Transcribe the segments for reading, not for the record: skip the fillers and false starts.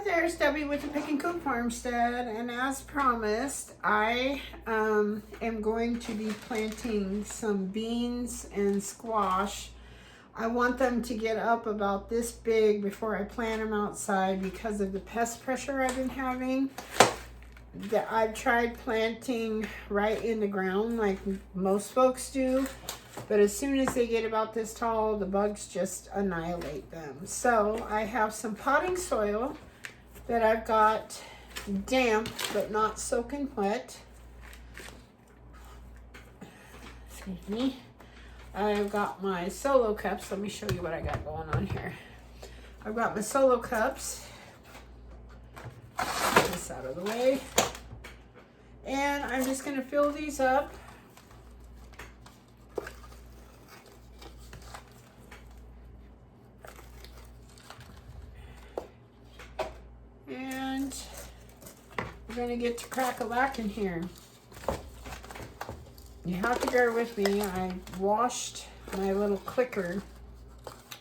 there, it's Debbie with the Pickin Coop Farmstead, and as promised, I am going to be planting some beans and squash. I want them to get up about this big before I plant them outside because of the pest pressure I've been having. I've tried planting right in the ground like most folks do, but as soon as they get about this tall, the bugs just annihilate them. So I have some potting soil that I've got damp but not soaking wet. Excuse me. I've got my solo cups. Let me show you what I got going on here. I've got my solo cups. Get this out of the way. And I'm just going to fill these up. And we're going to get to crack-a-lackin' here. You have to bear with me. I washed my little clicker,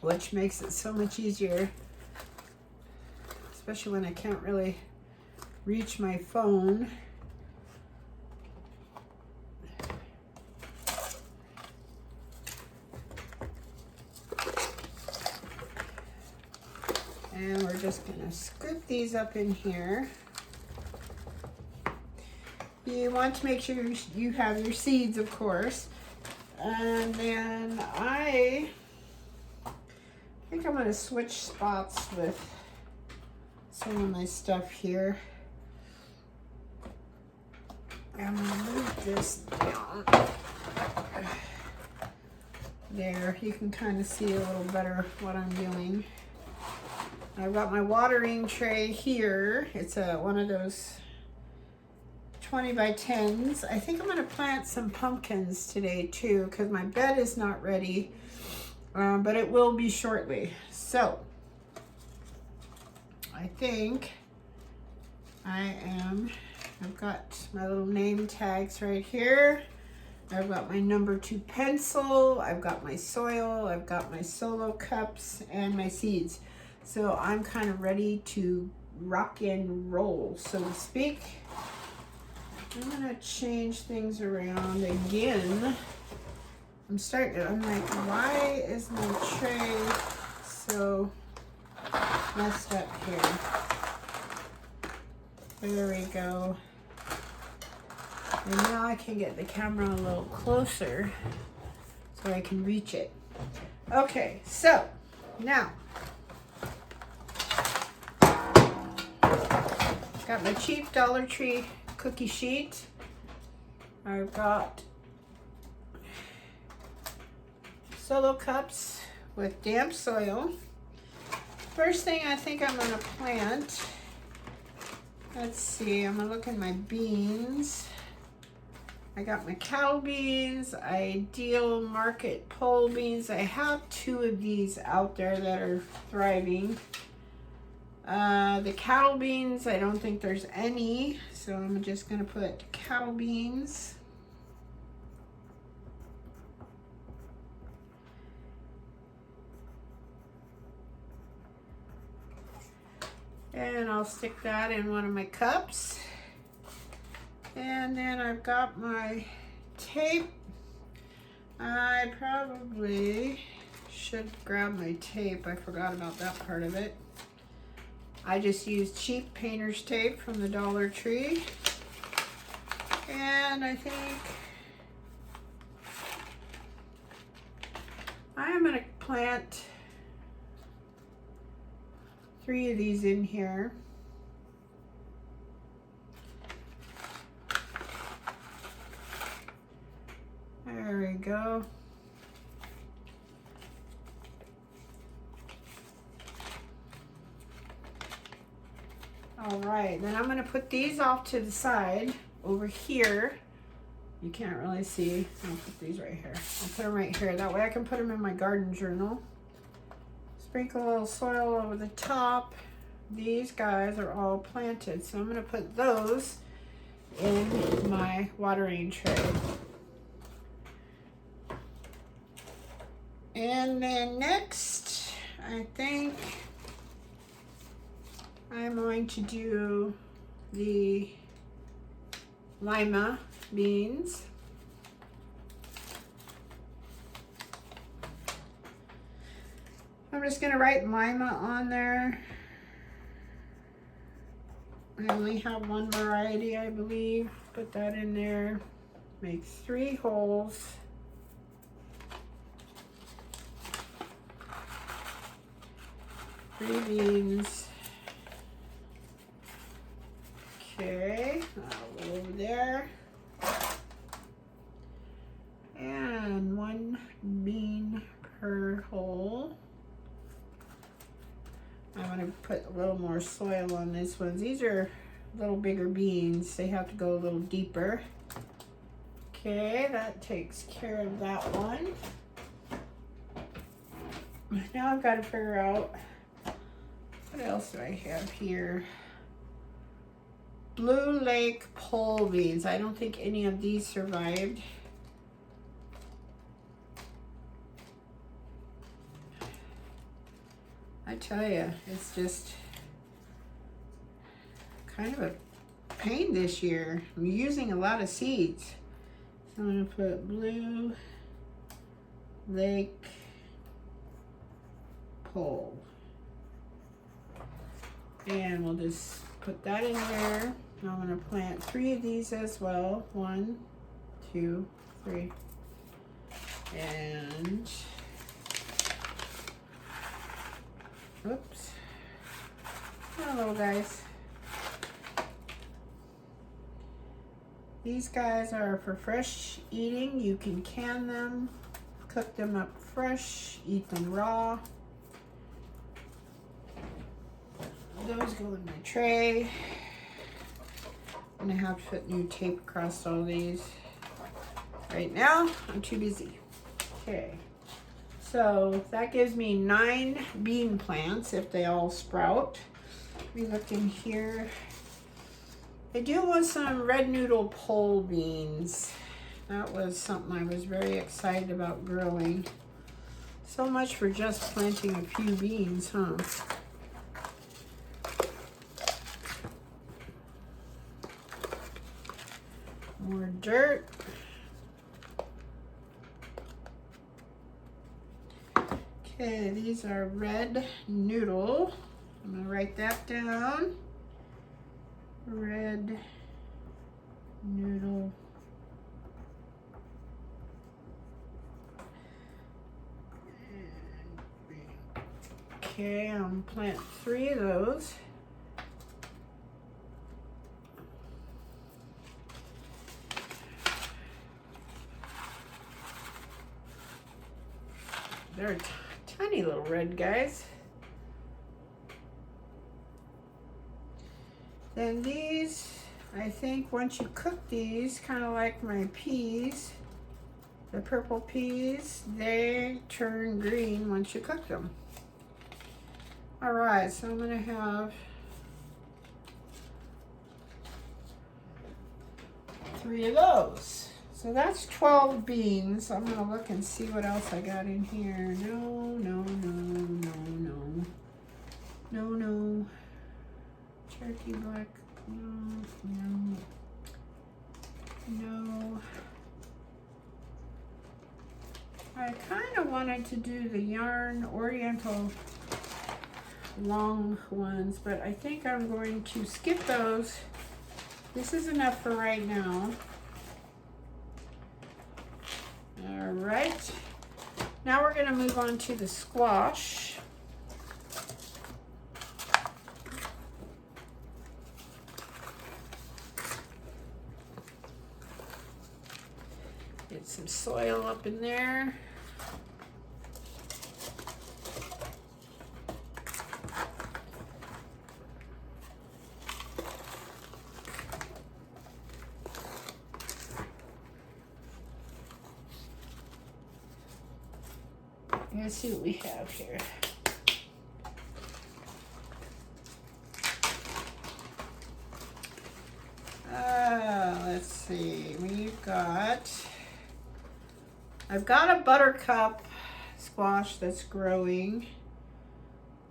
which makes it so much easier, especially when I can't really reach my phone. And we're just gonna scoop these up in here. You want to make sure you have your seeds, of course. And then I think I'm gonna switch spots with some of my stuff here. I'm gonna move this down. There, you can kind of see a little better what I'm doing. I've got my watering tray here. It's one of those 20 by 10s. I think I'm going to plant some pumpkins today too because my bed is not ready, but it will be shortly. So I think I've got my little name tags right here. I've got my number 2 pencil. I've got my soil. I've got my solo cups and my seeds. So I'm kind of ready to rock and roll, so to speak. I'm gonna change things around again. I'm like, why is my tray so messed up here? There we go. And now I can get the camera a little closer so I can reach it. Okay, so now got my cheap Dollar Tree cookie sheet. I've got solo cups with damp soil. First thing I think I'm gonna plant, let's see, I'm gonna look at my beans. I got my cattle beans, Ideal Market pole beans. I have 2 of these out there that are thriving. The cattle beans, I don't think there's any, so I'm just going to put cattle beans. And I'll stick that in one of my cups. And then I've got my tape. I probably should grab my tape. I forgot about that part of it. I just used cheap painter's tape from the Dollar Tree. And I think I am going to plant 3 of these in here. There we go. All right, then I'm gonna put these off to the side over here. You can't really see. I'll put these right here. I'll put them right here. That way I can put them in my garden journal. Sprinkle a little soil over the top. These guys are all planted, so I'm gonna put those in my watering tray. And then next, I think I'm going to do the lima beans. I'm just going to write lima on there. I only have one variety, I believe. Put that in there. Make 3 holes. Three beans. Okay, I'll go over there. And 1 bean per hole. I'm going to put a little more soil on this one. These are little bigger beans. They have to go a little deeper. Okay, that takes care of that one. Now I've got to figure out what else do I have here. Blue Lake pole beans. I don't think any of these survived. I tell you, it's just kind of a pain this year. I'm using a lot of seeds. So I'm going to put Blue Lake pole. And we'll just put that in there. I'm going to plant 3 of these as well. 1, 2, 3. And oops. Oh, little guys. These guys are for fresh eating. You can can them, cook them up fresh, eat them raw. Those go in my tray. I'm gonna have to put new tape across all these. Right now, I'm too busy. Okay. So that gives me 9 bean plants if they all sprout. We look in here. I do want some red noodle pole beans. That was something I was very excited about growing. So much for just planting a few beans, huh? More dirt. Okay, these are red noodle. I'm gonna write that down. Red noodle. Okay, I'm gonna plant 3 of those. They're tiny little red guys. Then these, I think once you cook these, kind of like my peas, the purple peas, they turn green once you cook them. All right, so I'm gonna have 3 of those. So that's 12 beans. I'm gonna look and see what else I got in here. No, no, no, no, no. No, no. Turkey black, no, no. No. I kind of wanted to do the yarn oriental long ones, but I think I'm going to skip those. This is enough for right now. All right, now we're going to move on to the squash. Get some soil up in there. Let's see what we have here. Let's see. I've got a buttercup squash that's growing.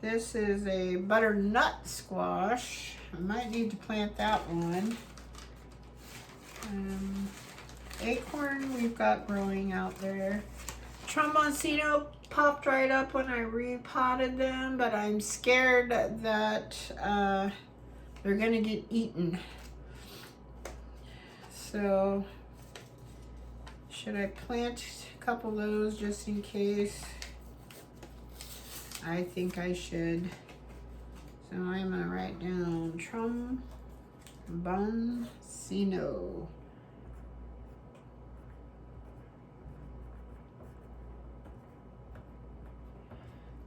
This is a butternut squash. I might need to plant that one. Acorn we've got growing out there. Tromboncino popped right up when I repotted them, but I'm scared that they're gonna get eaten. So, should I plant a couple of those just in case? I think I should. So I'm gonna write down Tromboncino.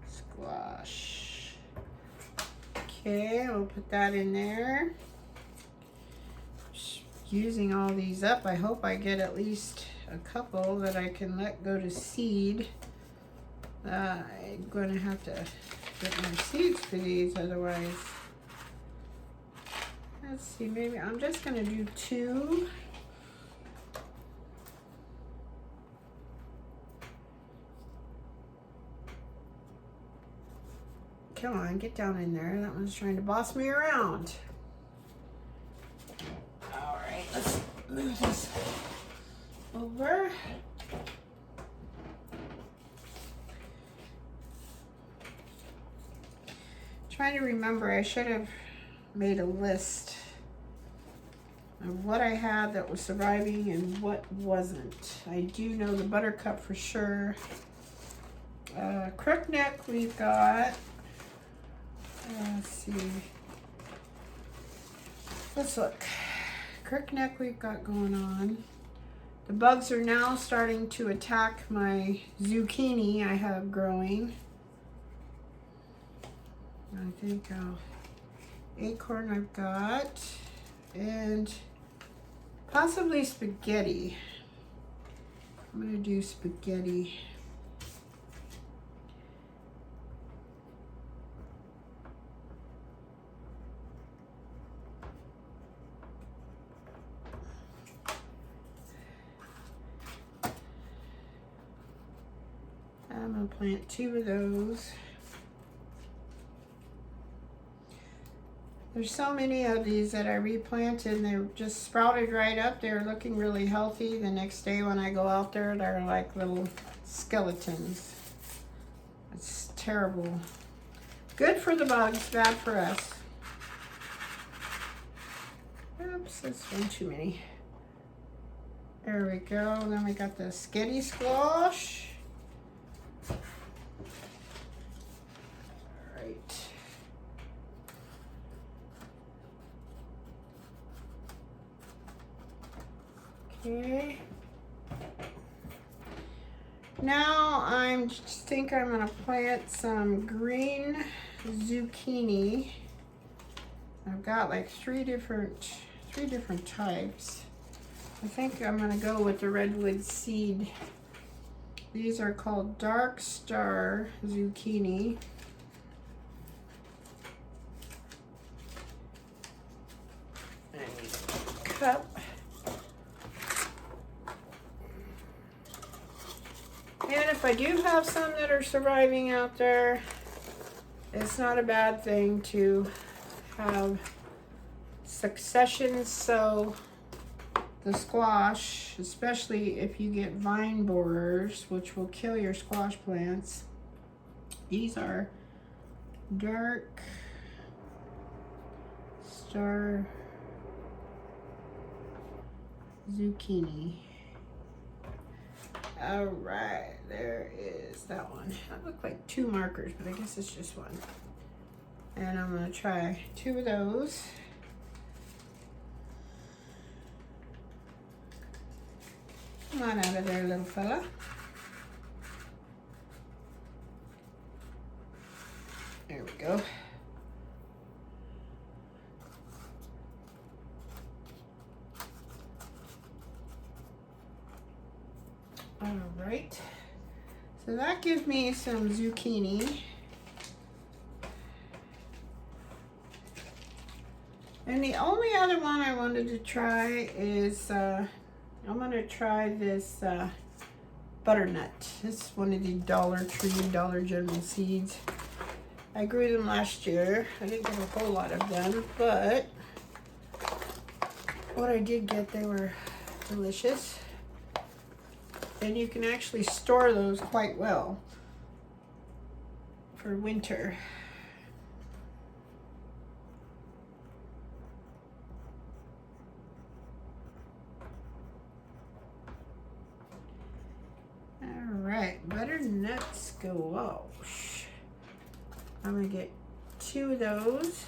Squash. Okay, we'll put that in there. Just using all these up, I hope I get at least a couple that I can let go to seed. I'm gonna have to get my seeds for these otherwise. Let's see, maybe I'm just gonna do 2. Come on, get down in there. That one's trying to boss me around. All right, let's move this over. Trying to remember, I should have made a list of what I had that was surviving and what wasn't. I do know the buttercup for sure. Crookneck we've got. Let's see. Let's look. Crookneck we've got going on. The bugs are now starting to attack my zucchini I have growing. I think acorn I've got, and possibly spaghetti. I'm gonna do spaghetti. I'm gonna plant 2 of those. There's so many of these that I replanted and they're just sprouted right up. They're looking really healthy. The next day when I go out there, they're like little skeletons. It's terrible. Good for the bugs, bad for us. Oops, that's one too many. There we go. Then we got the skitty squash. Okay. Now I think I'm gonna plant some green zucchini. I've got like three different types. I think I'm gonna go with the redwood seed. These are called Dark Star zucchini. I need a cup. And if I do have some that are surviving out there, it's not a bad thing to have succession sow the squash, especially if you get vine borers, which will kill your squash plants. These are Dark Star zucchini. All right, there is that one. That looked like 2 markers, but I guess it's just one. And I'm gonna try 2 of those. Come on out of there, little fella. There we go. All right, so that gives me some zucchini. And the only other one I wanted to try is, I'm gonna try this butternut. It's one of the Dollar Tree, Dollar General seeds. I grew them last year. I didn't get a whole lot of them, but what I did get, they were delicious. And you can actually store those quite well for winter. All right, butternuts squash. I'm gonna get 2 of those.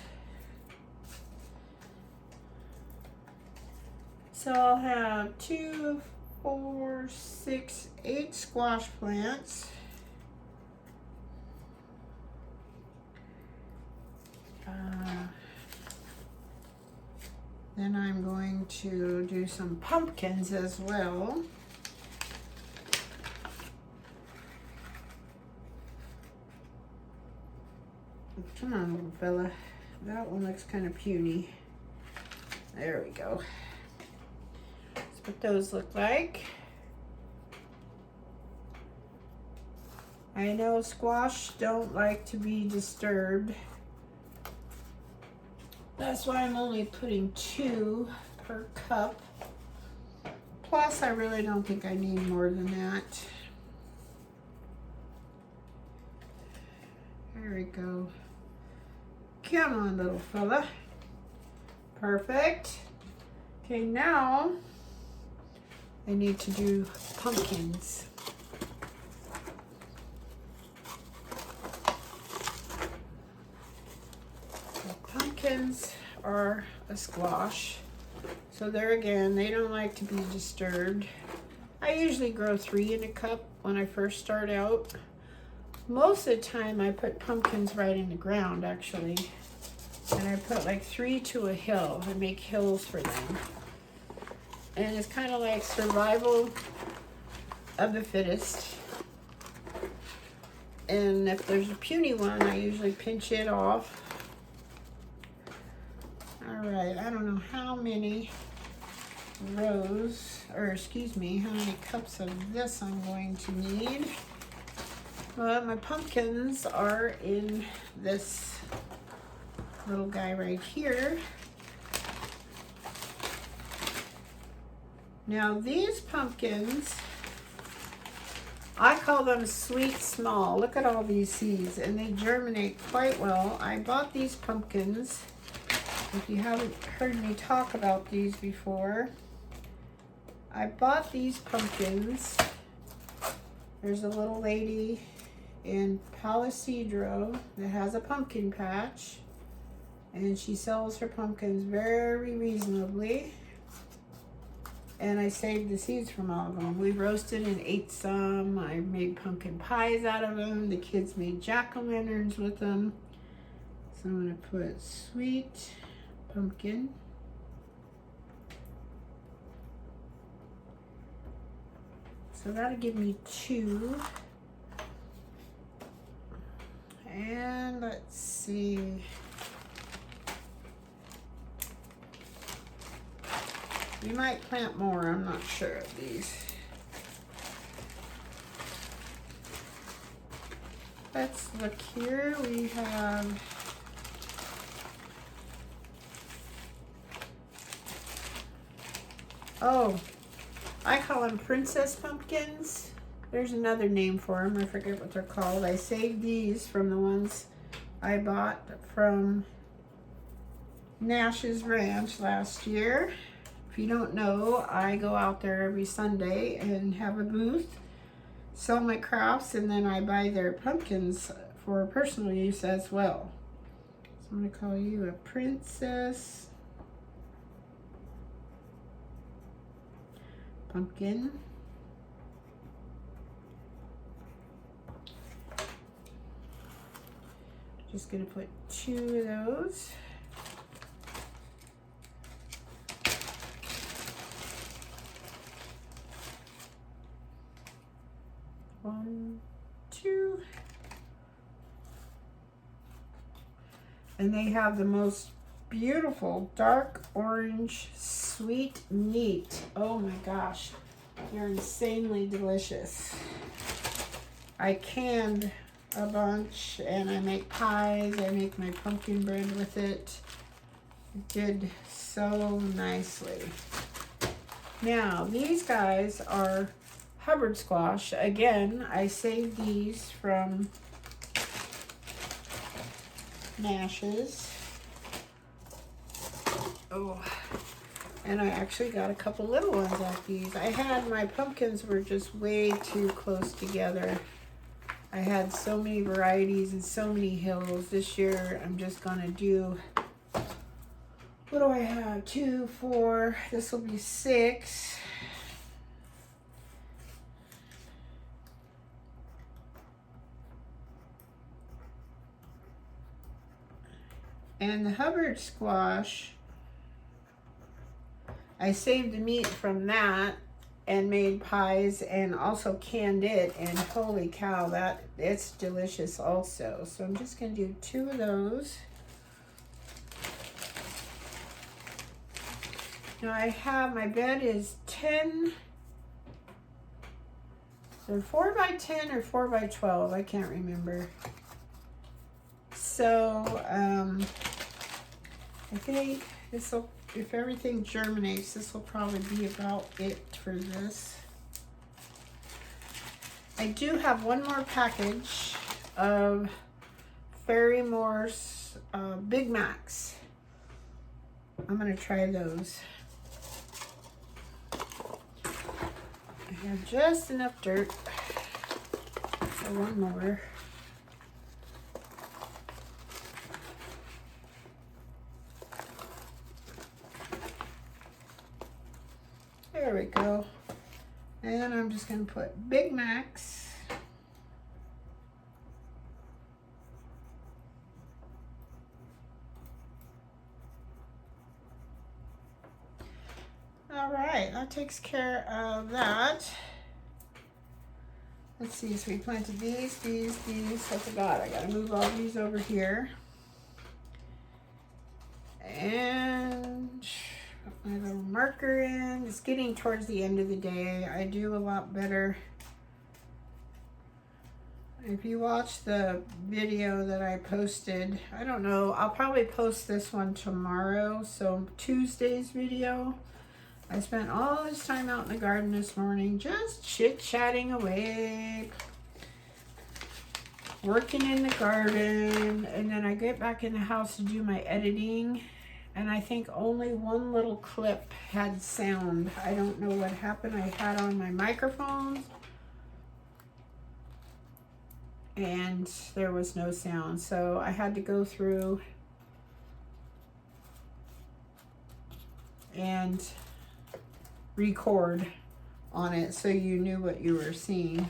So I'll have 2, 4, 6, 8 squash plants. Then I'm going to do some pumpkins as well. Come on, little fella. That one looks kind of puny. There we go. That's what those look like. I know squash don't like to be disturbed. That's why I'm only putting 2 per cup. Plus, I really don't think I need more than that. There we go. Come on, little fella. Perfect. Okay, now I need to do pumpkins. Pumpkins are a squash, so there again, they don't like to be disturbed. I usually grow 3 in a cup when I first start out. Most of the time I put pumpkins right in the ground actually, and I put like 3 to a hill. I make hills for them, and it's kind of like survival of the fittest. And if there's a puny one, I usually pinch it off. All right, I don't know how many rows, or excuse me, how many cups of this I'm going to need. But my pumpkins are in this little guy right here. Now these pumpkins, I call them sweet small. Look at all these seeds, and they germinate quite well. I bought these pumpkins. If you haven't heard me talk about these before, I bought these pumpkins. There's a little lady in Palisadro that has a pumpkin patch, and she sells her pumpkins very reasonably. And I saved the seeds from all of them. We roasted and ate some. I made pumpkin pies out of them. The kids made jack-o'-lanterns with them. So I'm gonna put sweet pumpkin. So that'll give me 2. And let's see. We might plant more, I'm not sure of these. Let's look here. We have I call them princess pumpkins. There's another name for them. I forget what they're called. I saved these from the ones I bought from Nash's Ranch last year. If you don't know, I go out there every Sunday and have a booth, sell my crafts, and then I buy their pumpkins for personal use as well. So I'm going to call you a princess pumpkin. Just going to put 2 of those. One, 2. And they have the most beautiful dark orange sweet meat. Oh my gosh, they're insanely delicious. I canned a bunch, and I make pies. I make my pumpkin bread with it. It did so nicely. Now, these guys are Hubbard squash. Again, I saved these from Nash's. Oh, and I actually got a couple little ones like these. I had, my pumpkins were just way too close together. I had so many varieties and so many hills. This year, I'm just gonna do, what do I have? 2, 4, this will be 6. And the Hubbard squash, I saved the meat from that and made pies and also canned it, and holy cow, that it's delicious also. So I'm just gonna do 2 of those. Now I have, my bed is 10, they're 4 by 10 or 4 by 12, I can't remember. So I think this will, if everything germinates, this will probably be about it for this. I do have one more package of Fairy Moore's Big Macs. I'm gonna try those. I have just enough dirt for one more. There we go. And I'm just going to put Big Macs. All right, that takes care of that. Let's see, so we planted these. I forgot, I gotta move all these over here. And put my little marker in. It's getting towards the end of the day. I do a lot better. If you watch the video that I posted, I don't know, I'll probably post this one tomorrow. So Tuesday's video, I spent all this time out in the garden this morning, just chit-chatting away, working in the garden, and then I get back in the house to do my editing, and I think only one little clip had sound. I don't know what happened. I had on my microphones, and there was no sound, so I had to go through and record on it so you knew what you were seeing.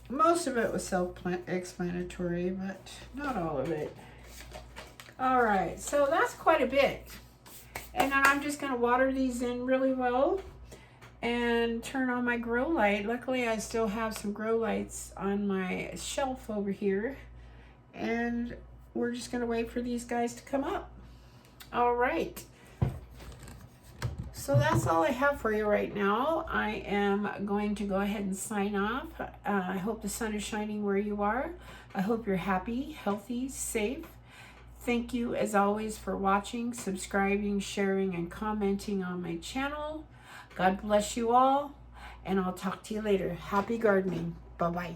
Most of it was self-explanatory, but not all of it. All right, so that's quite a bit. And then I'm just gonna water these in really well and turn on my grow light. Luckily, I still have some grow lights on my shelf over here. And we're just gonna wait for these guys to come up. All right. So that's all I have for you right now. I am going to go ahead and sign off. I hope the sun is shining where you are. I hope you're happy, healthy, safe. Thank you as always for watching, subscribing, sharing, and commenting on my channel. God bless you all, and I'll talk to you later. Happy gardening. Bye-bye.